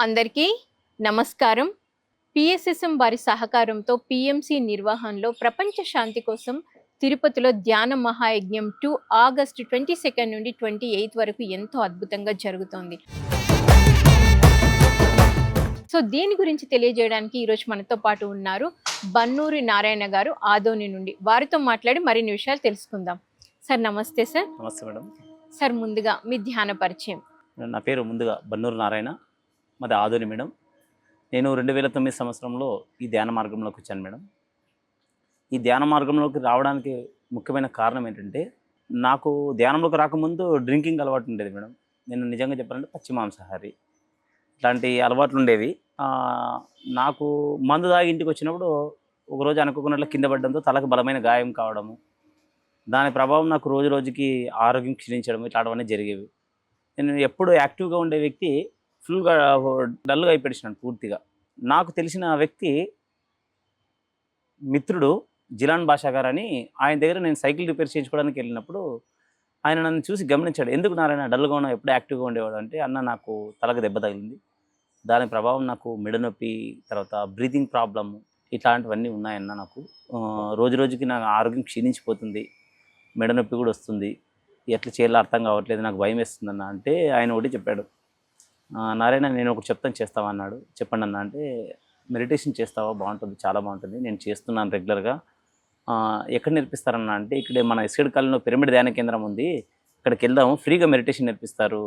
అందరికీ నమస్కారం. పిఎస్ఎస్ఎం వారి సహకారంతో పిఎంసి నిర్వహణలో ప్రపంచ శాంతి కోసం తిరుపతిలో ధ్యాన మహాయజ్ఞం 2 ఆగస్టు 22 నుండి 28 వరకు ఎంతో అద్భుతంగా జరుగుతోంది. సో దీని గురించి తెలియజేయడానికి ఈరోజు మనతో పాటు ఉన్నారు బన్నూరి నారాయణ గారు ఆదోని నుండి. వారితో మాట్లాడి మరిన్ని విషయాలు తెలుసుకుందాం. సార్ నమస్తే సార్. నమస్తే మేడం. సార్ ముందుగా మీ ధ్యాన పరిచయం. నా పేరు ముందుగా బన్నూరు నారాయణ, మాది ఆదోని మేడం. నేను 2009 సంవత్సరంలో ఈ ధ్యాన మార్గంలోకి వచ్చాను మేడం. ఈ ధ్యాన మార్గంలోకి రావడానికి ముఖ్యమైన కారణం ఏంటంటే, నాకు ధ్యానంలోకి రాకముందు డ్రింకింగ్ అలవాటు ఉండేది మేడం. నేను నిజంగా చెప్పాలంటే పచ్చి మాంసాహారి, ఇట్లాంటి అలవాట్లు ఉండేవి. నాకు మందు తాగి ఇంటికి వచ్చినప్పుడు ఒకరోజు అనుకోకున్నట్లు కింద పడడంతో తలకు బలమైన గాయం కావడము, దాని ప్రభావం నాకు రోజు రోజుకి ఆరోగ్యం క్షీణించడం, ఇట్లాంటివన్నీ జరిగేవి. నేను ఎప్పుడు యాక్టివ్గా ఉండే వ్యక్తి ఫుల్గా డల్గా అయిపోయాను పూర్తిగా. నాకు తెలిసిన వ్యక్తి మిత్రుడు జిలాన్ బాషా గారు అని, ఆయన దగ్గర నేను సైకిల్ రిపేర్ చేయించుకోవడానికి వెళ్ళినప్పుడు ఆయన నన్ను చూసి గమనించాడు. ఎందుకు నారాయణ డల్గా ఉన్నావు, ఎప్పుడు యాక్టివ్గా ఉండేవాడు అంటే, అన్న నాకు తలకు దెబ్బ తగిలింది, దాని ప్రభావం నాకు మెడ నొప్పి, తర్వాత బ్రీతింగ్ ప్రాబ్లము, ఇట్లాంటివన్నీ ఉన్నాయన్న. నాకు రోజు రోజుకి నా ఆరోగ్యం క్షీణించిపోతుంది, మెడ నొప్పి కూడా వస్తుంది, ఎట్లా చేయాలో అర్థం కావట్లేదు, నాకు భయం వేస్తుందన్న అంటే, ఆయన ఒకటి చెప్పాడు, నారాయణ నేను ఒకటి చెప్తాను చేస్తావా అన్నాడు. చెప్పండి అన్న అంటే, మెడిటేషన్ చేస్తావా, బాగుంటుంది, చాలా బాగుంటుంది, నేను చేస్తున్నాను రెగ్యులర్గా. ఎక్కడ నేర్పిస్తారన్న అంటే, ఇక్కడే మన ఎస్కేడ్ కాలనీలో పిరమిడ్ ధ్యాన కేంద్రం ఉంది, ఇక్కడికి వెళ్దాము, ఫ్రీగా మెడిటేషన్ నేర్పిస్తారు,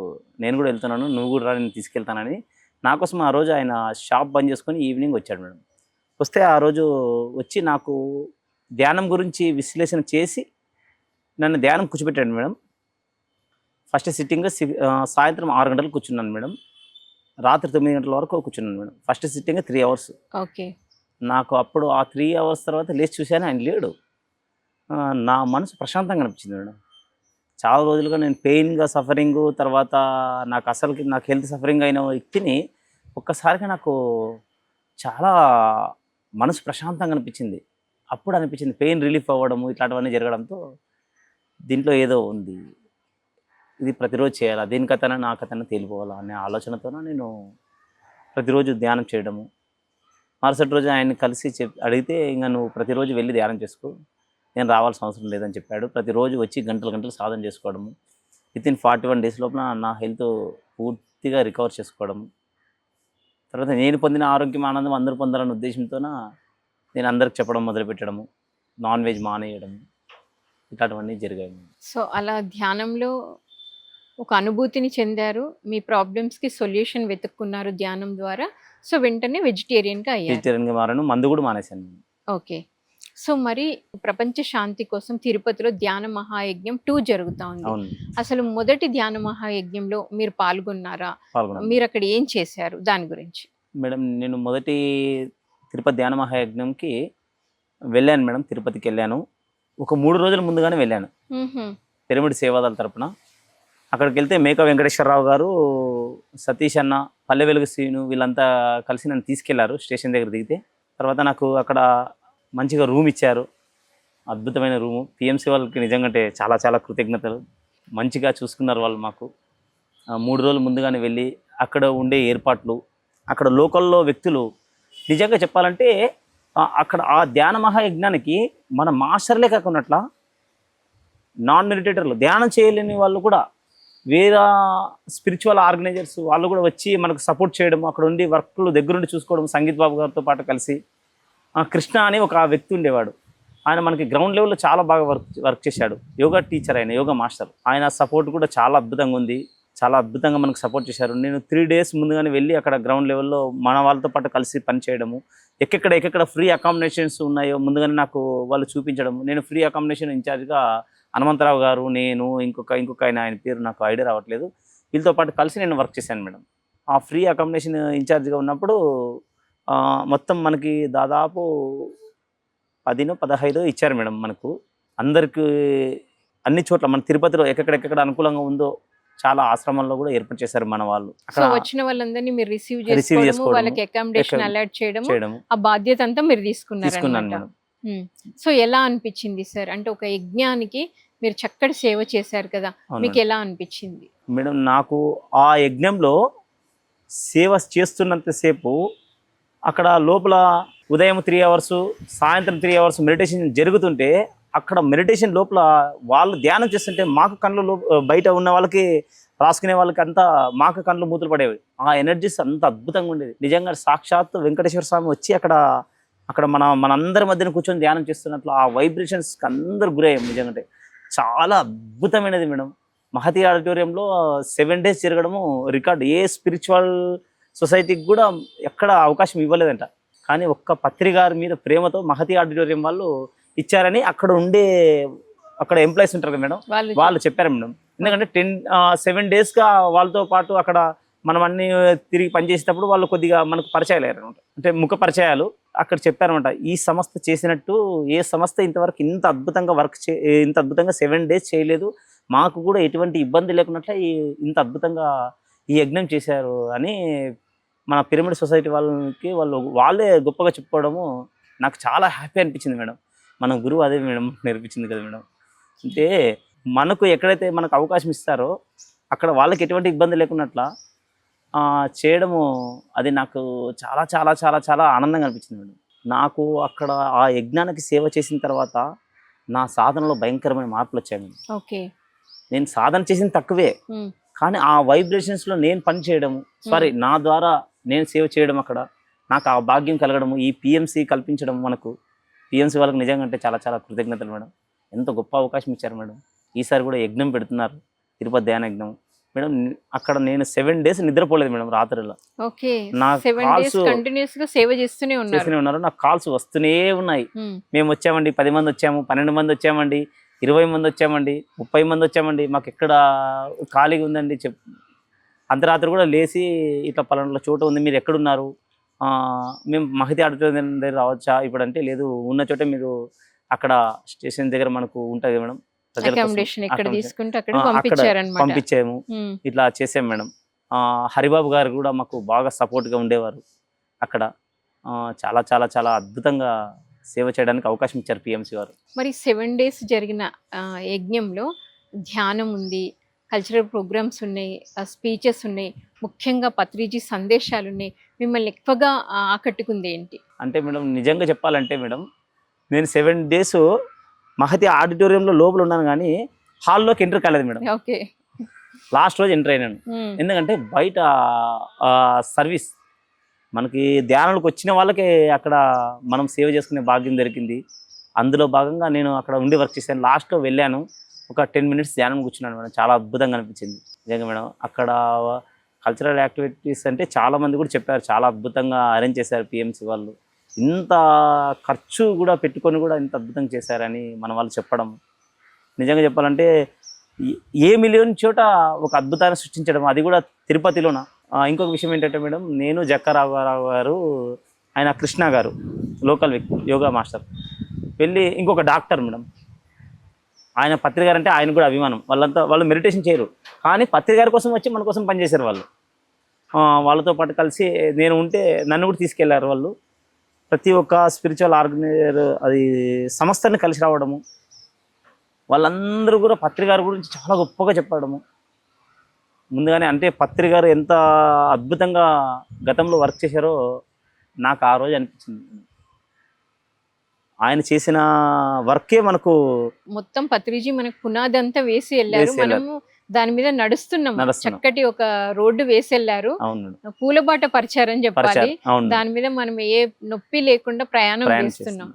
నేను కూడా వెళ్తున్నాను, నువ్వు కూడా రా, నేను తీసుకెళ్తానని నా కోసం ఆ రోజు ఆయన షాప్ బంద్ చేసుకొని ఈవినింగ్ వచ్చాడు మేడం. వస్తే ఆ రోజు వచ్చి నాకు ధ్యానం గురించి విశ్లేషణ చేసి నన్ను ధ్యానం కూర్చోబెట్టాడు మేడం. ఫస్ట్ సిట్టింగ్ సాయంత్రం 6 గంటలకు కూర్చున్నాను మేడం, రాత్రి 9 గంటల వరకు కూర్చున్నాను madam. First sitting 3 hours. Okay. నాకు అప్పుడు ఆ 3 అవర్స్ తర్వాత లేచి చూశాను, ఆయన లేడు. నా మనసు ప్రశాంతంగా అనిపించింది మేడం. చాలా రోజులుగా నేను పెయిన్గా సఫరింగు, తర్వాత నాకు హెల్త్ సఫరింగ్ అయిన వ్యక్తిని ఒక్కసారిగా నాకు చాలా మనసు ప్రశాంతంగా అనిపించింది. అప్పుడు అనిపించింది పెయిన్ రిలీఫ్ అవ్వడము, ఇట్లాంటివన్నీ జరగడంతో దీంట్లో ఏదో ఉంది, ఇది ప్రతిరోజు చేయాలా, దీని కథన నా కథన తేలిపోవాలా అనే ఆలోచనతోనే నేను ప్రతిరోజు ధ్యానం చేయడము. మరుసటి రోజు ఆయన్ని కలిసి అడిగితే, ఇంకా నువ్వు ప్రతిరోజు వెళ్ళి ధ్యానం చేసుకో, నేను రావాల్సిన అవసరం లేదని చెప్పాడు. ప్రతిరోజు వచ్చి గంటలు సాధన చేసుకోవడము, వితిన్ 41 డేస్ లోపల నా హెల్త్ పూర్తిగా రికవర్ చేసుకోవడము, తర్వాత నేను పొందిన ఆరోగ్యం ఆనందం అందరూ పొందాలనే ఉద్దేశంతో నేను అందరికి చెప్పడం మొదలుపెట్టడము, నాన్ వెజ్ మానేయడము, ఇట్లాంటివన్నీ జరిగాయి. సో అలా ధ్యానంలో ఒక అనుభూతిని చెందారు, మీ ప్రాబ్లమ్స్కి సొల్యూషన్ వెతుక్కున్నారు ధ్యానం ద్వారా. సో వెంటనే వెజిటేరియన్గా మారాను, మందు కూడా మానేశాను. ఓకే. సో మరి ప్రపంచ శాంతి కోసం తిరుపతిలో ధ్యాన మహాయజ్ఞం 2 జరుగుతూ ఉంది. అసలు మొదటి ధ్యాన మహాయజ్ఞంలో మీరు పాల్గొన్నారా? మీరు అక్కడ ఏం చేశారు, దాని గురించి? మేడం నేను మొదటి తిరుపతి ధ్యాన మహాయజ్ఞంకి వెళ్ళాను మేడం. తిరుపతికి వెళ్ళాను, ఒక 3 రోజుల ముందుగానే వెళ్ళాను పిరమిడ్ సేవాదాల తరపున. అక్కడికి వెళ్తే మేక వెంకటేశ్వరరావు గారు, సతీష్ అన్న, పల్లె వెలుగు శ్రీను, వీళ్ళంతా కలిసి నన్ను తీసుకెళ్లారు స్టేషన్ దగ్గర దిగితే. తర్వాత నాకు అక్కడ మంచిగా రూమ్ ఇచ్చారు, అద్భుతమైన రూము. పిఎంసి వాళ్ళకి నిజంగా అంటే చాలా చాలా కృతజ్ఞతలు, మంచిగా చూసుకున్నారు వాళ్ళు మాకు. 3 రోజులు ముందుగానే వెళ్ళి అక్కడ ఉండే ఏర్పాట్లు, అక్కడ లోకల్లో వ్యక్తులు, నిజంగా చెప్పాలంటే అక్కడ ఆ ధ్యాన మహాయజ్ఞానికి మన మాస్టర్లే కాకున్నట్ల నాన్ మెడిటేటర్లు, ధ్యానం చేయలేని వాళ్ళు కూడా, వేరే స్పిరిచువల్ ఆర్గనైజర్స్ వాళ్ళు కూడా వచ్చి మనకు సపోర్ట్ చేయడం, అక్కడ ఉండి వర్క్లు దగ్గరుండి చూసుకోవడం. సంగీత్ బాబు గారితో పాటు కలిసి కృష్ణ అని ఒక వ్యక్తి ఉండేవాడు, ఆయన మనకి గ్రౌండ్ లెవెల్లో చాలా బాగా వర్క్ చేశాడు, యోగా టీచర్, ఆయన యోగా మాస్టర్. ఆయన సపోర్ట్ కూడా చాలా అద్భుతంగా ఉంది, చాలా అద్భుతంగా మనకు సపోర్ట్ చేశారు. నేను 3 డేస్ ముందుగానే వెళ్ళి అక్కడ గ్రౌండ్ లెవెల్లో మన వాళ్ళతో పాటు కలిసి పనిచేయడము, ఎక్కడెక్కడ ఫ్రీ అకామిడేషన్స్ ఉన్నాయో ముందుగానే నాకు వాళ్ళు చూపించడము. నేను ఫ్రీ అకామిడేషన్ ఇన్ఛార్జ్గా హనుమంతరావు గారు, నేను, ఇంకొక ఆయన పేరు నాకు ఐడియా రావట్లేదు, వీళ్ళతో పాటు కలిసి నేను వర్క్ చేశాను మేడం. ఆ ఫ్రీ అకామిడేషన్ ఇన్ఛార్జ్గా ఉన్నప్పుడు మొత్తం మనకి దాదాపు 10-15 ఇచ్చారు మేడం మనకు అందరికి. అన్ని చోట్ల మన తిరుపతిలో ఎక్కడెక్కడ అనుకూలంగా ఉందో చాలా ఆశ్రమాల్లో కూడా ఏర్పాటు చేశారు మన వాళ్ళు. వచ్చిన వాళ్ళందరినీ మీరు రిసీవ్ చేసుకోవడం, వాళ్ళకి అకామిడేషన్ అలాట్ చేయడం, ఆ బాధ్యత అంతా మీరు తీసుకున్నాను మేడం. సో ఎలా అనిపించింది సార్? అంటే ఒక యజ్ఞానికి మీరు చక్కటి సేవ చేశారు కదా, మీకు ఎలా అనిపించింది? మేడం నాకు ఆ యజ్ఞంలో సేవ చేస్తున్నంతసేపు అక్కడ లోపల ఉదయం 3 అవర్స్, సాయంత్రం 3 అవర్స్ మెడిటేషన్ జరుగుతుంటే అక్కడ మెడిటేషన్ లోపల వాళ్ళు ధ్యానం చేస్తుంటే మాకు కళ్ళు బయట ఉన్న వాళ్ళకి రాసుకునే వాళ్ళకి అంతా మాకు కళ్ళు మూతలు పడేవి. ఆ ఎనర్జీస్ అంత అద్భుతంగా ఉండేది. నిజంగా సాక్షాత్ వెంకటేశ్వర స్వామి వచ్చి అక్కడ మనందరి మధ్యన కూర్చొని ధ్యానం చేస్తున్నట్లు ఆ వైబ్రేషన్స్కి అందరు గురయ్యాం. నిజంగా చాలా అద్భుతమైనది మేడం. మహతి ఆడిటోరియంలో 7 days జరగడము రికార్డ్. ఏ స్పిరిచువల్ సొసైటీకి కూడా ఎక్కడ అవకాశం ఇవ్వలేదంట. కానీ ఒక్క పత్రికారి మీద ప్రేమతో మహతి ఆడిటోరియం వాళ్ళు ఇచ్చారని అక్కడ ఎంప్లాయీస్ ఉంటారు కదా మేడం, వాళ్ళు చెప్పారు మేడం. ఎందుకంటే 7 daysగా వాళ్ళతో పాటు అక్కడ మనం అన్ని తిరిగి పనిచేసేటప్పుడు వాళ్ళు కొద్దిగా మనకు పరిచయాలు అయ్యారు అనమాట. అంటే ముఖ పరిచయాలు అక్కడ చెప్పారనమాట. ఈ సంస్థ చేసినట్టు ఏ సంస్థ ఇంతవరకు ఇంత అద్భుతంగా 7 days చేయలేదు, మాకు కూడా ఎటువంటి ఇబ్బంది లేకున్నట్లే ఇంత అద్భుతంగా ఈ యజ్ఞం చేశారు అని మన పిరమిడ్ సొసైటీ వాళ్ళే గొప్పగా చెప్పుకోవడము నాకు చాలా హ్యాపీ అనిపించింది మేడం. మన గురువు అదే మేడం నేర్పించింది కదా మేడం. అంటే మనకు ఎక్కడైతే మనకు అవకాశం ఇస్తారో అక్కడ వాళ్ళకి ఎటువంటి ఇబ్బంది లేకున్నట్లా చేయడము అది నాకు చాలా చాలా చాలా చాలా ఆనందంగా అనిపించింది మేడం. నాకు అక్కడ ఆ యజ్ఞానికి సేవ చేసిన తర్వాత నా సాధనలో భయంకరమైన మార్పులు వచ్చాయి మేడం. ఓకే, నేను సాధన చేసింది తక్కువే, కానీ ఆ వైబ్రేషన్స్లో నేను పని చేయడము, నా ద్వారా నేను సేవ చేయడం, అక్కడ నాకు ఆ భాగ్యం కలగడము, ఈ పిఎంసి కల్పించడం, మనకు పిఎంసి వాళ్ళకి నిజంగా అంటే చాలా చాలా కృతజ్ఞతలు మేడం. ఎంత గొప్ప అవకాశం ఇచ్చారు మేడం. ఈసారి కూడా యజ్ఞం పెడుతున్నారు, తిరుపతి ధ్యాన యజ్ఞం మేడం. అక్కడ నేను 7 days నిద్రపోలేదు మేడం రాత్రిలో. సేవ చేస్తూనే ఉన్నారు. నాకు కాల్స్ వస్తూనే ఉన్నాయి. మేము వచ్చామండి, 10 మంది వచ్చాము, 12 మంది వచ్చామండి, 20 మంది వచ్చామండి, 30 మంది వచ్చామండి, మాకు ఎక్కడ ఖాళీగా ఉందండి అర్ధరాత్రి కూడా లేచి ఇట్లా పలానా చోట ఉంది, మీరు ఎక్కడున్నారు, మేము మహతి ఆడిటోరియం దగ్గర రావచ్చా ఇప్పుడు అంటే, లేదు ఉన్న చోటే మీరు అక్కడ స్టేషన్ దగ్గర మనకు ఉంటుంది మేడం, పంపించాము, ఇట్లా చేసాం మేడం. హరిబాబు గారు కూడా మాకు బాగా సపోర్ట్గా ఉండేవారు. అక్కడ చాలా చాలా చాలా అద్భుతంగా సేవ చేయడానికి అవకాశం ఇచ్చారు పిఎంసి వారు. మరి 7 days జరిగిన యజ్ఞంలో ధ్యానం ఉంది, కల్చరల్ ప్రోగ్రామ్స్ ఉన్నాయి, స్పీచెస్ ఉన్నాయి, ముఖ్యంగా పత్రిజీ సందేశాలు ఉన్నాయి. మిమ్మల్ని ఎక్కువగా ఆకట్టుకుంది ఏంటి అంటే మేడం, నిజంగా చెప్పాలంటే మేడం, నేను 7 days మహతి ఆడిటోరియంలో లోపల ఉన్నాను కానీ హాల్లోకి ఎంటర్ కాలేదు మేడం. ఓకే, లాస్ట్ రోజు ఎంటర్ అయినాను. ఎందుకంటే బయట సర్వీస్ మనకి ధ్యానాలకు వచ్చిన వాళ్ళకే అక్కడ మనం సేవ చేసుకునే భాగ్యం దొరికింది. అందులో భాగంగా నేను అక్కడ ఉండి వర్క్ చేశాను. లాస్ట్లో వెళ్ళాను, ఒక 10 minutes ధ్యానం కూర్చున్నాను మేడం. చాలా అద్భుతంగా అనిపించింది నిజంగా మేడం. అక్కడ కల్చరల్ యాక్టివిటీస్ అంటే చాలామంది కూడా చెప్పారు, చాలా అద్భుతంగా అరేంజ్ చేశారు పిఎంసి వాళ్ళు. ఇంత ఖర్చు కూడా పెట్టుకొని కూడా ఇంత అద్భుతంగా చేశారని మన వాళ్ళు చెప్పడం, నిజంగా చెప్పాలంటే ఏమీ లేని చోట ఒక అద్భుతాన్ని సృష్టించడం, అది కూడా తిరుపతిలోన. ఇంకొక విషయం ఏంటంటే మేడం, నేను జక్కారావు గారు, ఆయన కృష్ణ గారు లోకల్ వ్యక్తి, యోగా మాస్టర్, వెళ్ళి ఇంకొక డాక్టర్ మేడం, ఆయన పత్రికారు అంటే ఆయన కూడా అభిమానం. వాళ్ళు మెడిటేషన్ చేయరు, కానీ పత్రికారి కోసం వచ్చి మన కోసం పనిచేశారు వాళ్ళు. వాళ్ళతో పాటు కలిసి నేను ఉంటే నన్ను కూడా తీసుకెళ్లారు వాళ్ళు. ప్రతి ఒక్క స్పిరిచువల్ ఆర్గనైజర్ అది సంస్థని కలిసి రావడము, వాళ్ళందరూ కూడా పత్రికారు గురించి చాలా గొప్పగా చెప్పడము. ముందుగానే అంటే పత్రికారు ఎంత అద్భుతంగా గతంలో వర్క్ చేశారో నాకు ఆ రోజు అనిపించింది. ఆయన చేసిన వర్కే మనకు మొత్తం పత్రిజీ మనకు పునాది అంతా వేసి వెళ్ళారు. మనము దాని మీద నడుస్తున్నాం. చక్కటి ఒక రోడ్డు వేసి వెళ్ళారు, పూలబాట పరిచారని చెప్పాలి. దాని మీద మనం ఏ నొప్పి లేకుండా ప్రయాణం చేస్తున్నాం.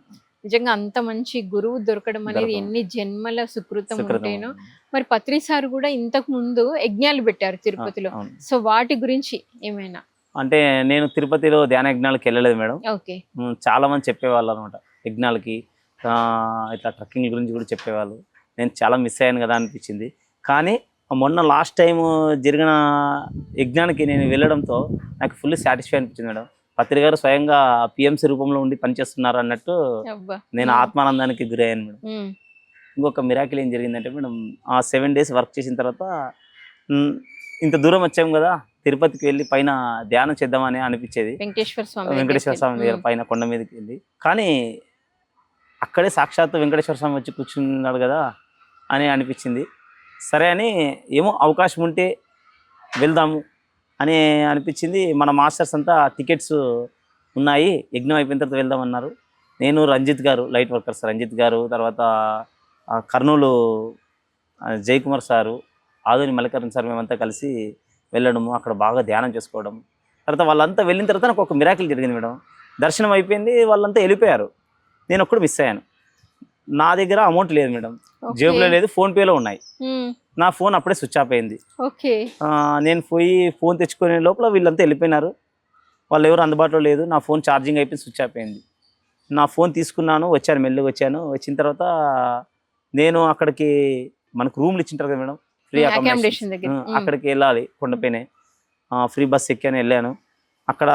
నిజంగా అంత మంచి గురువు దొరకడం అనేది ఎన్ని జన్మల సుకృతం ఉంటేనో. మరి పత్రి సార్ కూడా ఇంతకు ముందు యజ్ఞాలు పెట్టారు తిరుపతిలో, సో వాటి గురించి ఏమైనా? అంటే నేను తిరుపతిలో ధ్యాన యజ్ఞాలకు వెళ్ళలేదు మేడం. ఓకే, చాలా మంది చెప్పేవాళ్ళు అనమాట యజ్ఞాలకి, ఇట్లా ట్రక్కింగ్ గురించి కూడా చెప్పేవాళ్ళు. నేను చాలా మిస్ అయ్యాను కదా అనిపించింది. కానీ మొన్న లాస్ట్ టైం జరిగిన యజ్ఞానికి నేను వెళ్ళడంతో నాకు ఫుల్ సాటిస్ఫై అనిపించింది మేడం. పత్రి గారు స్వయంగా పిఎంసి రూపంలో ఉండి పనిచేస్తున్నారు అన్నట్టు నేను ఆత్మానందానికి గురయ్యాను మేడం. ఇంకొక మిరాకిల్ ఏం జరిగిందంటే మేడం, ఆ 7 days వర్క్ చేసిన తర్వాత ఇంత దూరం వచ్చాము కదా, తిరుపతికి వెళ్ళి పైన ధ్యానం చేద్దామని అనిపించేది. వెంకటేశ్వర స్వామి దగ్గర పైన కొండ మీదకి వెళ్ళి, కానీ అక్కడే సాక్షాత్తు వెంకటేశ్వర స్వామి వచ్చి కూర్చున్నాడు కదా అని అనిపించింది. సరే అని ఏమో అవకాశం ఉంటే వెళ్దాము అని అనిపించింది. మన మాస్టర్స్ అంతా టికెట్స్ ఉన్నాయి, యజ్ఞం అయిపోయిన తర్వాత వెళ్దామన్నారు. నేను రంజిత్ గారు, లైట్ వర్కర్స్ రంజిత్ గారు, తర్వాత కర్నూలు జయకుమార్ సారు, ఆదోని మల్లికార్జున సార్, మేమంతా కలిసి వెళ్ళడము, అక్కడ బాగా ధ్యానం చేసుకోవడం. తర్వాత వాళ్ళంతా వెళ్ళిన తర్వాత నాకు ఒక మిరాకిల్ జరిగింది మేడం. దర్శనం అయిపోయింది, వాళ్ళంతా వెళ్ళిపోయారు, నేను ఒక్కడు మిస్ అయ్యాను. నా దగ్గర అమౌంట్ లేదు మేడం, జేబులో లేదు, ఫోన్పేలో ఉన్నాయి. నా ఫోన్ అప్పుడే స్విచ్ ఆఫ్ అయింది. నేను పోయి ఫోన్ తెచ్చుకునే లోపల వీళ్ళంతా వెళ్ళిపోయినారు, వాళ్ళు ఎవరు అందుబాటులో లేదు. నా ఫోన్ ఛార్జింగ్ అయిపోయి స్విచ్ ఆఫ్ అయింది. నా ఫోన్ తీసుకున్నాను, వచ్చాను, మెల్లిగా వచ్చాను. వచ్చిన తర్వాత నేను అక్కడికి మనకు రూమ్లు ఇచ్చింటారు కదా మేడం, ఫ్రీ అకామిడేషన్, అక్కడికి వెళ్ళాలి. కొండపైనే ఫ్రీ బస్ ఎక్కాను, వెళ్ళాను. అక్కడ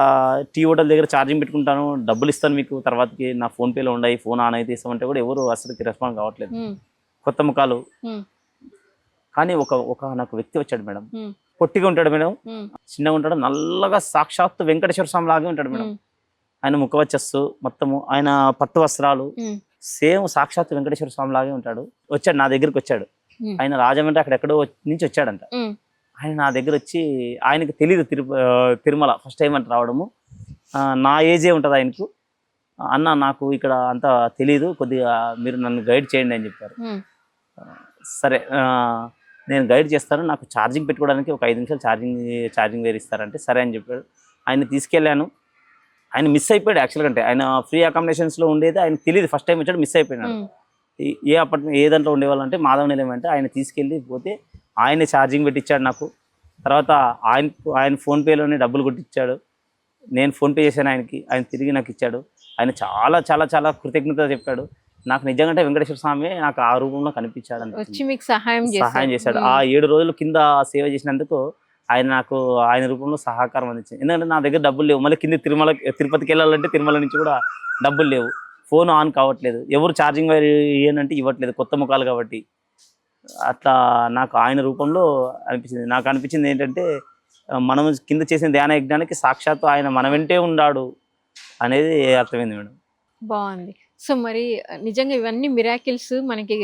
టీ హోటల్ దగ్గర ఛార్జింగ్ పెట్టుకుంటాను, డబ్బులు ఇస్తాను మీకు తర్వాతకి, నా ఫోన్పేలో ఉన్నాయి, ఫోన్ ఆన్ అయితే ఇస్తామంటే కూడా ఎవరు అసలుకి రెస్పాండ్ కావట్లేదు, కొత్త ముఖాలు. కానీ ఒక నాకు వ్యక్తి వచ్చాడు మేడం, పొట్టిగా ఉంటాడు మేడం, చిన్నగా ఉంటాడు, నల్లగా సాక్షాత్తు వెంకటేశ్వర స్వామి లాగే ఉంటాడు మేడం. ఆయన ముఖవచ్చస్సు మొత్తము, ఆయన పట్టు వస్త్రాలు సేమ్ సాక్షాత్తు వెంకటేశ్వర స్వామి లాగే ఉంటాడు. వచ్చాడు, నా దగ్గరికి వచ్చాడు. ఆయన రాజమండ్రి అక్కడెక్కడో నుంచి వచ్చాడంట. ఆయన నా దగ్గర వచ్చి, ఆయనకి తెలియదు తిరుమల ఫస్ట్ టైం అంటే రావడము. నా ఏజే ఉంటుంది ఆయనకు. అన్న నాకు ఇక్కడ అంతా తెలీదు, కొద్దిగా మీరు నన్ను గైడ్ చేయండి అని చెప్పారు. సరే నేను గైడ్ చేస్తాను, నాకు ఛార్జింగ్ పెట్టుకోవడానికి ఒక 5 నిమిషాలు ఛార్జింగ్ వేరు ఇస్తారంటే సరే అని చెప్పాడు. ఆయన తీసుకెళ్ళాను. ఆయన మిస్ అయిపోయాడు యాక్చువల్గా. అంటే ఆయన ఫ్రీ అకామిడేషన్స్లో ఉండేది ఆయన తెలియదు, ఫస్ట్ టైం వచ్చాడు, మిస్ అయిపోయినాడు. ఏ అపార్ట్మెంట్ ఏ దాంట్లో ఉండేవాళ్ళు అంటే మాధవ నిలయం అంటే, ఆయన తీసుకెళ్ళి పోతే ఆయనే ఛార్జింగ్ పెట్టించాడు నాకు. తర్వాత ఆయన ఫోన్పేలోనే డబ్బులు కొట్టించాడు, నేను ఫోన్పే చేశాను ఆయనకి, ఆయన తిరిగి నాకు ఇచ్చాడు. ఆయన చాలా చాలా చాలా కృతజ్ఞత చెప్పాడు. నాకు నిజంగా వెంకటేశ్వర స్వామి నాకు ఆ రూపంలో కనిపించాడు, వచ్చి మీకు సహాయం చేశాడు. ఆ 7 రోజులు కింద సేవ చేసినందుకు ఆయన నాకు ఆయన రూపంలో సహకారం అందించింది. ఎందుకంటే నా దగ్గర డబ్బులు లేవు, మళ్ళీ కింద తిరుపతికి వెళ్ళాలంటే తిరుమల నుంచి కూడా డబ్బులు లేవు, ఫోన్ ఆన్ కావట్లేదు, ఎవరు ఛార్జింగ్ ఏనంటే ఇవ్వట్లేదు, కొత్త ముఖాలు కాబట్టి. అట్లా నాకు ఆయన రూపంలో అనిపించింది. నాకు అనిపించింది ఏంటంటే, మనం కింద చేసిన ధ్యాన యజ్ఞానికి సాక్షాత్తు ఆయన మన వెంటే ఉన్నాడు అనేది అర్థమైంది మేడం. బాగుంది. సో మరి నిజంగా ఇవన్నీ మిరాకిల్స్ మనకి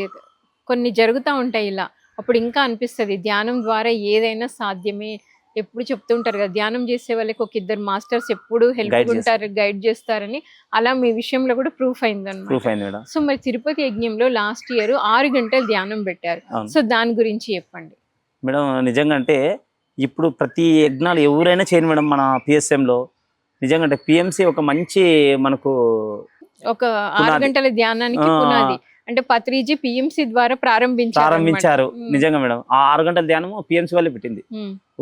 కొన్ని జరుగుతూ ఉంటాయి ఇలా, అప్పుడు ఇంకా అనిపిస్తుంది ధ్యానం ద్వారా ఏదైనా సాధ్యమే. ఎప్పుడు చెప్తుంటారు కదా, ధ్యానం చేసే వాళ్ళకి ఒక 2 మాస్టర్స్ ఎప్పుడు హెల్ప్ ఉంటారు, గైడ్ చేస్తారని. అలా మీ విషయంలో కూడా ప్రూఫ్ అయిందన్నమాట. సో మరి తిరుపతి యజ్ఞంలో లాస్ట్ ఇయర్ 6 గంటలు ధ్యానం పెట్టారు. సో దాని గురించి చెప్పండి మేడం. నిజంగా అంటే ఇప్పుడు ప్రతి యజ్ఞాలు ఎవరైనా చేయను మేడం మన పిఎస్ఎంలో. నిజంగా అంటే పిఎంసి ఒక మంచి మనకు ఒక 6 గంటల ధ్యానానికి పునాది. అంటే పత్రిజీ పిఎంసి ద్వారా ప్రారంభించారు. నిజంగా మేడం, ఆ 6 గంటల ధ్యానము పిఎంసి వాళ్ళే పెట్టింది.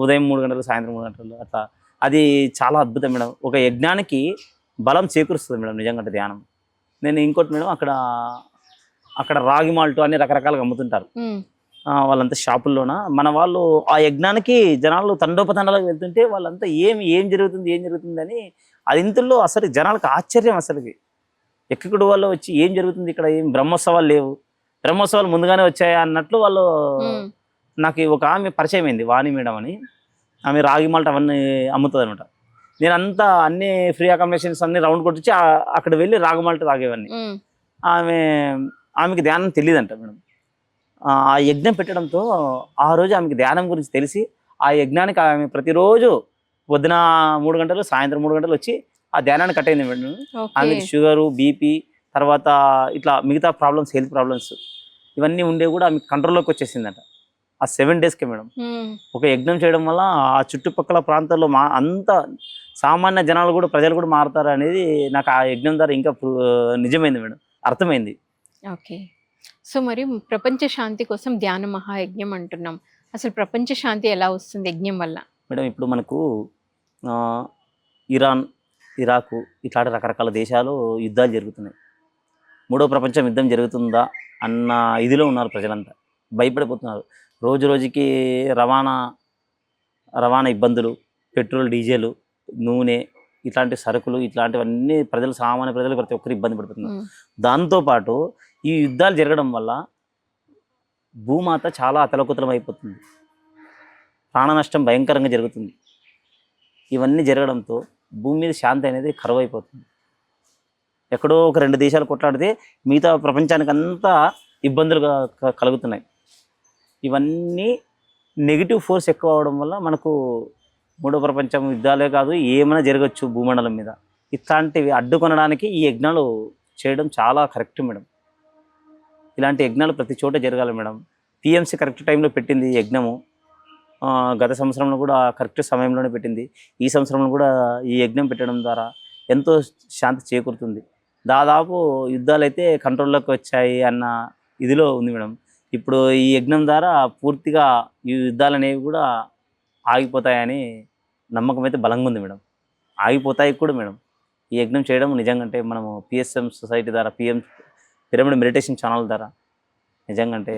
ఉదయం 3 గంటలు, సాయంత్రం 3 గంటలు, అట్లా. అది చాలా అద్భుతం మేడం, ఒక యజ్ఞానికి బలం చేకూరుస్తుంది మేడం నిజంగా ధ్యానం. నేను ఇంకోటి మేడం, అక్కడ రాగి మాల్ట్ అన్ని రకరకాలుగా అమ్ముతుంటారు వాళ్ళంతా షాపుల్లోన. మన వాళ్ళు ఆ యజ్ఞానికి జనాలు తండోపతండాలకు వెళ్తుంటే వాళ్ళంతా ఏం జరుగుతుంది అని అది ఇంతలో అసలు జనాలకు ఆశ్చర్యం. అసలుకి ఎక్కడి వాళ్ళు వచ్చి ఏం జరుగుతుంది ఇక్కడ, ఏం బ్రహ్మోత్సవాలు లేవు, బ్రహ్మోత్సవాలు ముందుగానే వచ్చాయా అన్నట్లు వాళ్ళు. నాకు ఒక ఆమె పరిచయం అయింది, వాణి మేడం అని. ఆమె రాగి మాల్ట్ అవన్నీ అమ్ముతుంది అనమాట. నేను అంతా అన్ని ఫ్రీ అకామిడేషన్స్ అన్ని రౌండ్ కొట్టించి అక్కడ వెళ్ళి రాగి మాల్ట్ తాగేవాడిని. ఆమెకి ధ్యానం తెలియదంట మేడం. ఆ యజ్ఞం పెట్టడంతో ఆ రోజు ఆమెకి ధ్యానం గురించి తెలిసి ఆ యజ్ఞానికి ఆమె ప్రతిరోజు పొద్దున 3 గంటలు, సాయంత్రం 3 గంటలు వచ్చి ఆ ధ్యానాన్ని కట్టయింది మేడం. ఆమెకి షుగరు, బీపీ, తర్వాత ఇట్లా మిగతా ప్రాబ్లమ్స్, హెల్త్ ప్రాబ్లమ్స్ ఇవన్నీ ఉండే కూడా ఆమె కంట్రోల్లోకి వచ్చేసిందట ఆ 7 డేస్కి మేడం. ఒక యజ్ఞం చేయడం వల్ల ఆ చుట్టుపక్కల ప్రాంతాల్లో అంత సామాన్య జనాలు కూడా, ప్రజలు కూడా మారుతారు అనేది నాకు ఆ యజ్ఞం ద్వారా ఇంకా నిజమైంది మేడం, అర్థమైంది. ఓకే. సో మరి ప్రపంచ శాంతి కోసం ధ్యాన మహాయజ్ఞం అంటున్నాం. అసలు ప్రపంచ శాంతి ఎలా వస్తుంది యజ్ఞం వల్ల మేడం? ఇప్పుడు మనకు ఇరాన్, ఇరాకు ఇట్లాంటి రకరకాల దేశాలు యుద్ధాలు జరుగుతున్నాయి. 3వ ప్రపంచం యుద్ధం జరుగుతుందా అన్న ఇదిలో ఉన్నారు ప్రజలంతా, భయపడిపోతున్నారు. రోజు రోజుకి రవాణా ఇబ్బందులు, పెట్రోల్, డీజిల్, నూనె ఇట్లాంటి సరుకులు ఇట్లాంటివన్నీ సామాన్య ప్రజలు ప్రతి ఒక్కరు ఇబ్బంది పడుతున్నారు. దాంతోపాటు ఈ యుద్ధాలు జరగడం వల్ల భూమాత చాలా అతలకుతలం అయిపోతుంది, ప్రాణ నష్టం భయంకరంగా జరుగుతుంది. ఇవన్నీ జరగడంతో భూమి మీద శాంతి అనేది కరువు అయిపోతుంది. ఎక్కడో ఒక 2 దేశాలు కొట్లాడితే మిగతా ప్రపంచానికి అంతా ఇబ్బందులు కలుగుతున్నాయి. ఇవన్నీ నెగిటివ్ ఫోర్స్ ఎక్కువ అవడం వల్ల మనకు మూడో ప్రపంచం యుద్ధాలే కాదు, ఏమైనా జరగచ్చు భూమండలం మీద. ఇట్లాంటివి అడ్డుకొనడానికి ఈ యజ్ఞాలు చేయడం చాలా కరెక్ట్ మేడం. ఇలాంటి యజ్ఞాలు ప్రతి చోట జరగాలి మేడం. పిఎంసి కరెక్ట్ టైంలో పెట్టింది ఈ యజ్ఞము. గత సంవత్సరంలో కూడా కరెక్ట్ సమయంలోనే పెట్టింది. ఈ సంవత్సరంలో కూడా ఈ యజ్ఞం పెట్టడం ద్వారా ఎంతో శాంతి చేకూరుతుంది. దాదాపు యుద్ధాలు అయితే కంట్రోల్లోకి వచ్చాయి అన్న ఇదిలో ఉంది మేడం. ఇప్పుడు ఈ యజ్ఞం ద్వారా పూర్తిగా ఈ యుద్ధాలు అనేవి కూడా ఆగిపోతాయని నమ్మకం అయితే బలంగా ఉంది మేడం. ఆగిపోతాయి కూడా మేడం. ఈ యజ్ఞం చేయడం నిజంగా అంటే మనము పిఎస్ఎం సొసైటీ ద్వారా పిరమిడ్ మెడిటేషన్ ఛానల్ ద్వారా నిజంగా అంటే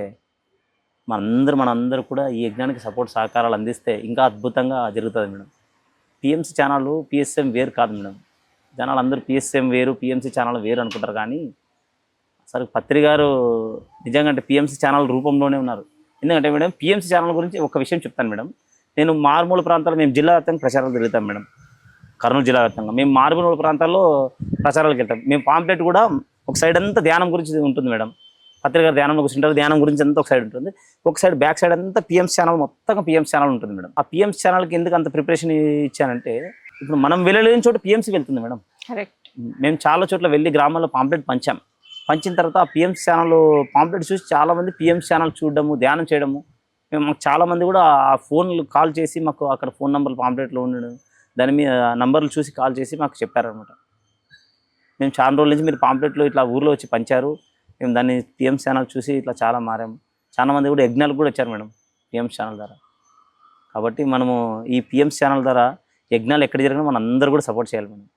మనందరూ కూడా ఈ యజ్ఞానికి సపోర్ట్ సహకారాలు అందిస్తే ఇంకా అద్భుతంగా జరుగుతుంది మేడం. పిఎంసి ఛానల్ పిఎస్ఎం వేరు కాదు మేడం. జనాలు అందరూ పిఎస్ఎం వేరు, పిఎంసి ఛానల్ వేరు అనుకుంటారు. కానీ అసలు పత్రి గారు నిజంగా అంటే పిఎంసి ఛానల్ రూపంలోనే ఉన్నారు. ఎందుకంటే మేడం పిఎంసి ఛానల్ గురించి ఒక విషయం చెప్తాను మేడం. నేను మారుమూల ప్రాంతాల్లో మేము జిల్లా వ్యాప్తంగా ప్రచారాలు తిరుగుతాం మేడం. కర్నూలు జిల్లా వ్యాప్తంగా మేము మారుమూల ప్రాంతాల్లో ప్రచారాలకు వెళ్తాం. మేము పాంప్లెట్ కూడా ఒక సైడ్ అంతా ధ్యానం గురించి ఉంటుంది మేడం. పత్రిక గారు ధ్యానంలో కూర్చుంటారు, ధ్యానం గురించి అంతా ఒక సైడ్ ఉంటుంది. ఒక సైడ్ బ్యాక్ సైడ్ అంతా పిఎంసి ఛానల్, మొత్తంగా పిఎంసి ఛానల్ ఉంటుంది మేడం. ఆ పిఎంసి ఛానల్కి ఎందుకు అంత ప్రిపరేషన్ ఇచ్చానంటే ఇప్పుడు మనం వెళ్ళలేని చోట పిఎంసి వెళ్తుంది మేడం. కరెక్ట్. మేము చాలా చోట్ల వెళ్ళి గ్రామాల్లో పాంప్లెట్ పంచిన తర్వాత ఆ పిఎంసి ఛానల్ పాంప్లెట్ చూసి చాలామంది పిఎంసి ఛానల్ చూడడము, ధ్యానం చేయడము. మాకు చాలామంది కూడా ఆ ఫోన్లు కాల్ చేసి మాకు అక్కడ ఫోన్ నెంబర్లు పాంప్లెట్లో ఉండడం, దాని మీద నంబర్లు చూసి కాల్ చేసి మాకు చెప్పారనమాట. మేము చాలా రోజుల నుంచి మీరు పాంప్లెట్లు ఇట్లా ఊర్లో వచ్చి పంచారు, మేము దాన్ని పిఎంసి ఛానల్ చూసి ఇట్లా చాలా మారాము. చాలామంది కూడా యజ్ఞాలకు కూడా వచ్చారు మేడం పిఎంసి ఛానల్ ద్వారా. కాబట్టి మనము ఈ పిఎంసి ఛానల్ ద్వారా యజ్ఞాలు ఎక్కడ జరిగినా మనం అందరూ కూడా సపోర్ట్ చేయాలి మేడం.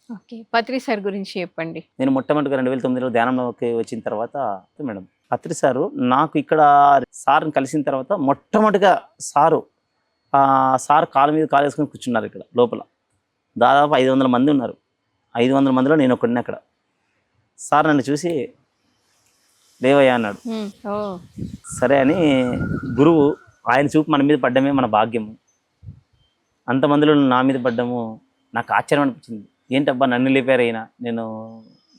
ఓకే, పత్రి సార్ గురించి చెప్పండి. నేను మొట్టమొదటిగా 2009లో ధ్యానంలోకి వచ్చిన తర్వాత మేడం పత్రి సారు నాకు ఇక్కడ సార్ని కలిసిన తర్వాత మొట్టమొదటిగా సార్ కాలు మీద కాలు వేసుకొని కూర్చున్నారు ఇక్కడ లోపల. దాదాపు 500 మంది ఉన్నారు. 500 మందిలో నేను ఒకడిని అక్కడ. సార్ నన్ను చూసి లేవయ్యా అన్నాడు. సరే అని గురువు ఆయన చూపు మన మీద పడ్డమే మన భాగ్యము. అంతమందిలో నా మీద పడ్డము నాకు ఆశ్చర్యం అనిపించింది. ఏంటబ్బా నన్ను లేపారు అయినా,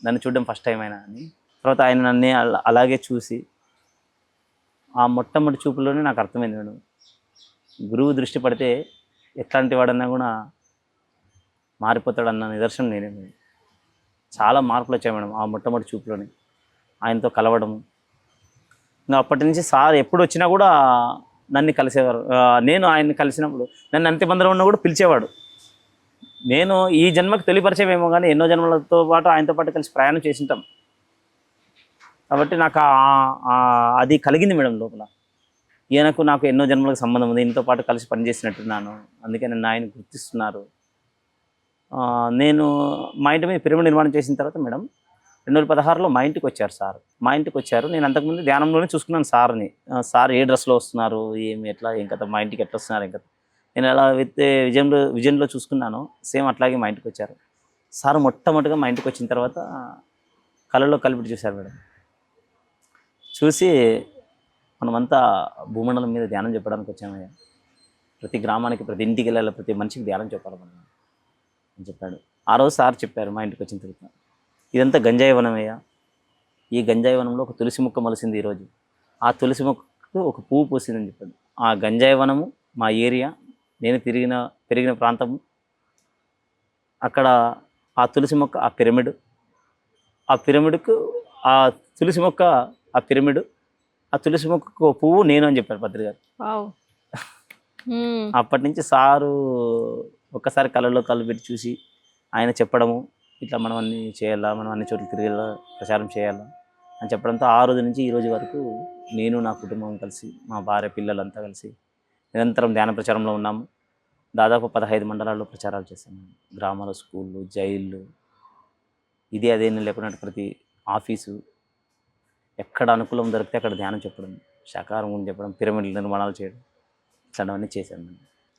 నన్ను చూడడం ఫస్ట్ టైం అయినా అని. తర్వాత ఆయన నన్ను అలాగే చూసి ఆ మొట్టమొదటి చూపులోనే నాకు అర్థమైంది మేడం, గురువు దృష్టి పడితే ఎట్లాంటి వాడన్నా కూడా మారిపోతాడన్న నిదర్శనం నేనే. చాలా మార్పులు వచ్చాయి మేడం ఆ మొట్టమొదటి చూపులోనే ఆయనతో కలవడము. ఇంకా అప్పటి నుంచి సార్ ఎప్పుడు వచ్చినా కూడా నన్ను కలిసేవారు. నేను ఆయన్ని కలిసినప్పుడు నన్ను అంత్యబంధంలో ఉన్నా కూడా పిలిచేవాడు. నేను ఈ జన్మకు తెలియపరిచేమేమో కానీ ఎన్నో జన్మలతో పాటు ఆయనతో పాటు కలిసి ప్రయాణం చేసింటాం. కాబట్టి నాకు అది కలిగింది మేడం లోపల. ఈయనకు నాకు ఎన్నో జన్మలకు సంబంధం ఉంది, ఈయనతో పాటు కలిసి పనిచేసినట్టున్నాను, అందుకే నన్ను ఆయన గుర్తిస్తున్నారు. నేను మా ఇంటి మీద పిరమిడ్ నిర్మాణం చేసిన తర్వాత మేడం 2016లో మా ఇంటికి వచ్చారు సార్. మా ఇంటికి వచ్చారు. నేను అంతకుముందు ధ్యానంలోనే చూసుకున్నాను సార్ని. సార్ ఏ డ్రెస్లో వస్తున్నారు, ఎట్లా ఏం కదా, మా ఇంటికి ఎట్లా వస్తున్నారు ఏం కదా, నేను ఎలా విజన్లో చూసుకున్నాను సేమ్ అట్లాగే మా ఇంటికి వచ్చారు. సార్ మొట్టమొదటిగా మా ఇంటికి వచ్చిన తర్వాత కళ్ళలో కలిపి చూశారు మేడం. చూసి మనమంతా భూమండలం మీద ధ్యానం చెప్పడానికి వచ్చామయ్యా, ప్రతి గ్రామానికి ప్రతి ఇంటికి వెళ్ళాలి, ప్రతి మనిషికి ధ్యానం చెప్పాలి మనం అని చెప్పాడు. ఆ రోజు సార్ చెప్పారు మా ఇంటికి వచ్చిన తర్వాత, ఇదంతా గంజాయి వనమయ్యా, ఈ గంజాయి వనంలో ఒక తులసి మొక్క మొలిసింది ఈరోజు, ఆ తులసి మొక్కకు ఒక పువ్వు పూసిందని చెప్పాడు. ఆ గంజాయి వనము మా ఏరియా, నేను పెరిగిన ప్రాంతము, అక్కడ ఆ తులసి మొక్క ఆ పిరమిడ్కు ఆ తులసి మొక్క ఆ పిరమిడ్, ఆ తులసి మొక్కకు పువ్వు నేను అని చెప్పారు పత్రి గారు. అప్పటి నుంచి సారు ఒక్కసారి కళ్ళలో కళ్ళు పెట్టి చూసి ఆయన చెప్పడము, ఇట్లా మనం అన్ని చేయాలా, మనం అన్ని చోట్ల తిరిగేలా, ప్రచారం చేయాలా అని చెప్పడంతో ఆ రోజు నుంచి ఈ రోజు వరకు నేను నా కుటుంబం కలిసి మా భార్య పిల్లలంతా కలిసి నిరంతరం ధ్యాన ప్రచారంలో ఉన్నాము. దాదాపు 15 మండలాల్లో ప్రచారాలు చేశాము. గ్రామాల స్కూళ్ళు, జైళ్ళు, అదేని లేకుండా ప్రతి ఆఫీసు, ఎక్కడ అనుకూలం దొరికితే అక్కడ ధ్యానం చెప్పడం, శాకాహారం గురించి చెప్పడం, పిరమిడ్ల నిర్మాణాలు చేయడం, ఇట్లాంటివన్నీ చేశాను.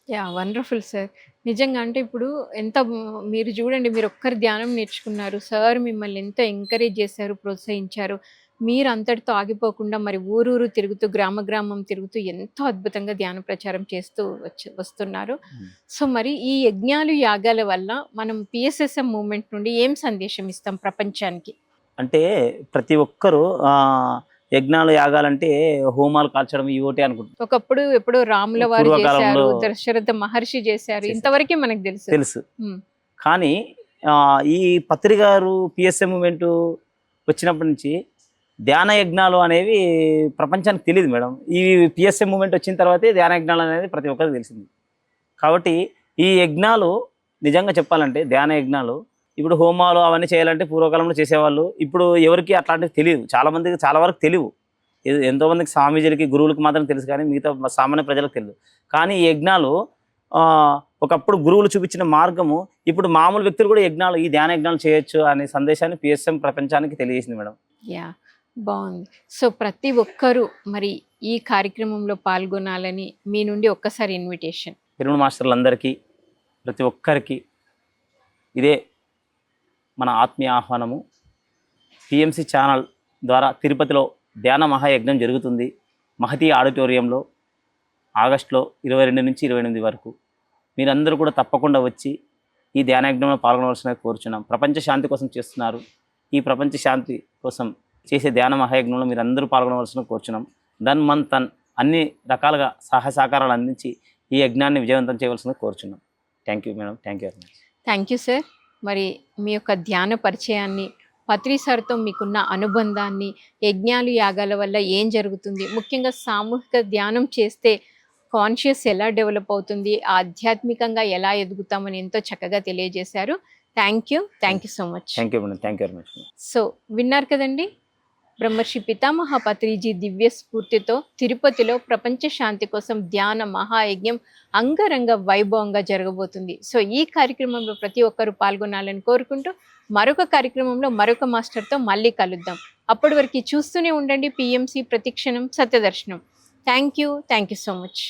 Yeah, wonderful sir. నిజంగా అంటే ఇప్పుడు మీరు చూడండి, మీరు ఒక్కరి ధ్యానం నేర్చుకున్నారు, సార్ మిమ్మల్ని ఎంతో ఎంకరేజ్ చేశారు, ప్రోత్సహించారు. మీరు అంతటితో ఆగిపోకుండా మరి ఊరూరు తిరుగుతూ, గ్రామం తిరుగుతూ ఎంతో అద్భుతంగా ధ్యాన ప్రచారం చేస్తూ వస్తున్నారు. సో మరి ఈ యజ్ఞాలు, యాగాల వల్ల మనం పిఎస్ఎస్ఎం మూవ్మెంట్ నుండి ఏం సందేశం ఇస్తాం ప్రపంచానికి? అంటే ప్రతి ఒక్కరూ యజ్ఞాలు యాగాలంటే హోమాలు కాల్చడం ఇవోటే అనుకుంటున్నాం. ఒకప్పుడు ఎప్పుడో రాముల వారు చేశారు, పూర్వకాలంలో దశరథ మహర్షి చేశారు, చేశారు. ఇంతవరకే మనకు తెలుసు. తెలుసు. ఉమ్, కానీ ఈ పత్రి గారు పిఎస్ఎం మూమెంట్ వచ్చినప్పటి నుంచి ధ్యాన యజ్ఞాలు అనేవి ప్రపంచానికి తెలియదు మేడం. ఈ పిఎస్ఎం మూమెంట్ వచ్చిన తర్వాతే ధ్యాన యజ్ఞాలు అనేది ప్రతి ఒక్కరికి తెలిసింది. కాబట్టి ఈ యజ్ఞాలు నిజంగా చెప్పాలంటే ధ్యాన యజ్ఞాలు ఇప్పుడు హోమాలు అవన్నీ చేయాలంటే పూర్వకాలంలో చేసేవాళ్ళు. ఇప్పుడు ఎవరికి అట్లాంటివి తెలియదు, చాలా మందికి చాలా వరకు తెలియవు. ఎంతోమందికి స్వామీజీలకి గురువులకు మాత్రం తెలుసు, కానీ మిగతా సామాన్య ప్రజలకు తెలియదు. కానీ ఈ యజ్ఞాలు ఒకప్పుడు గురువులు చూపించిన మార్గము ఇప్పుడు మామూలు వ్యక్తులు కూడా యజ్ఞాలు, ఈ ధ్యాన యజ్ఞాలు చేయొచ్చు అనే సందేశాన్ని పిఎస్ఎం ప్రపంచానికి తెలియజేసింది మేడం. యా, బాగుంది. సో ప్రతి ఒక్కరూ మరి ఈ కార్యక్రమంలో పాల్గొనాలని మీ నుండి ఒక్కసారి ఇన్విటేషన్. పిరమిడ్ మాస్టర్లందరికీ ప్రతి ఒక్కరికి ఇదే మన ఆత్మీయ ఆహ్వానము. పిఎంసి ఛానల్ ద్వారా తిరుపతిలో ధ్యాన మహాయజ్ఞం జరుగుతుంది. మహతి ఆడిటోరియంలో ఆగస్టులో 22 నుంచి 28 వరకు. మీరందరూ కూడా తప్పకుండా వచ్చి ఈ ధ్యానయజ్ఞంలో పాల్గొనవలసిన కోరుచున్నాం. ప్రపంచ శాంతి కోసం చేస్తున్నారు. ఈ ప్రపంచ శాంతి కోసం చేసే ధ్యాన మహాయజ్ఞంలో మీరు అందరూ పాల్గొనవలసిన కోరుచున్నాం. ధన్ మన్ తన్ అన్ని రకాలుగా సహాయ సహకారాలు అందించి ఈ యజ్ఞాన్ని విజయవంతం చేయవలసిన కోరుచున్నాం. Thank you madam. Thank you very much. Thank you sir. మరి మీ యొక్క ధ్యాన పరిచయాన్ని, పత్రి సార్తో మీకున్న అనుబంధాన్ని, యజ్ఞాలు యాగాల వల్ల ఏం జరుగుతుంది, ముఖ్యంగా సామూహిక ధ్యానం చేస్తే కాన్షియస్ ఎలా డెవలప్ అవుతుంది, ఆధ్యాత్మికంగా ఎలా ఎదుగుతామని ఎంతో చక్కగా తెలియజేశారు. Thank you so much. Thank you madam. Thank you very much. So విన్నారు కదండి, బ్రహ్మర్షి పితామహ పత్రిజీ దివ్య స్ఫూర్తితో తిరుపతిలో ప్రపంచ శాంతి కోసం ధ్యాన మహాయజ్ఞం అంగరంగ వైభవంగా జరగబోతుంది. సో ఈ కార్యక్రమంలో ప్రతి ఒక్కరూ పాల్గొనాలని కోరుకుంటూ మరొక కార్యక్రమంలో మరొక మాస్టర్తో మళ్ళీ కలుద్దాం. అప్పటి వరకు చూస్తూనే ఉండండి పిఎంసి ప్రతిక్షణం సత్యదర్శనం. Thank you so much.